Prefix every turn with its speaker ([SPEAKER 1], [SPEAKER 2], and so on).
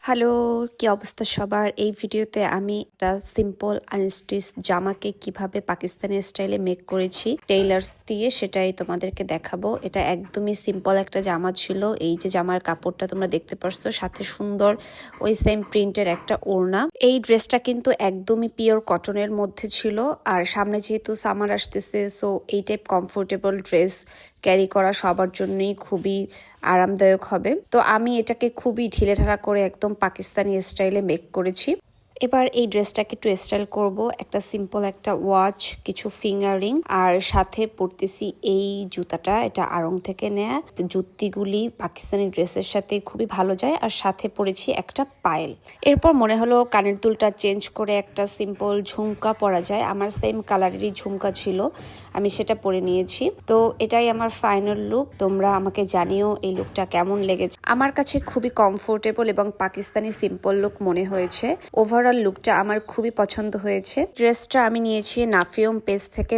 [SPEAKER 1] Hello, কি অবস্থা সবার? এই ভিডিওতে আমি একটা সিম্পল আনস্টিচ জামাকে কিভাবে পাকিস্তানি স্টাইলে মেক করেছি টেইলার্স দিয়ে, সেটাই তোমাদেরকে দেখাবো। এটা একদমই সিম্পল একটা জামা ছিল। এই যে জামার কাপড়টা তোমরা দেখতে পারছো, সাথে সুন্দর ওই সেম প্রিন্টের একটা ওড়না। এই ড্রেসটা কিন্তু একদমই পিওর কটনের মধ্যে ছিল। আর সামনে যেহেতু সামার আসতেছে, সো এই টাইপ কমফোর্টেবল ড্রেস ক্যারি করা সবার জন্যই খুবই আরামদায়ক হবে। তো আমি এটাকে খুবই ঢিলেঢালা করে একদম পাকিস্তানি স্টাইলে মেক করেছি। এবার এই ড্রেসটাকে একটু স্টাইল করব। একটা সিম্পল একটা ওয়াচ, কিছু ফিঙ্গার রিং, আর সাথে পরতেছি এই জুতাটা। এটা আড়ং থেকে নেয়া। জুতিগুলি পাকিস্তানি ড্রেসের সাথে খুবই ভালো যায়। আর সাথে পরেছি একটা পায়েল। এরপর মনে হলো কানের দুলটা চেঞ্জ করে একটা সিম্পল ঝুমকা পরা যায়। আমার সেম কালারেরই ঝুমকা ছিল, আমি সেটা পরে নিয়েছি। তো এটাই আমার ফাইনাল লুক। তোমরা আমাকে জানিও এই লুকটা কেমন লেগেছে। আমার কাছে খুবই কমফোর্টেবল এবং পাকিস্তানি সিম্পল লুক মনে হয়েছে। ওভারঅল লুকটা আমার খুবই পছন্দ হয়েছে। ড্রেসটা আমি নিয়েছি নাফিয়ম পেজ থেকে।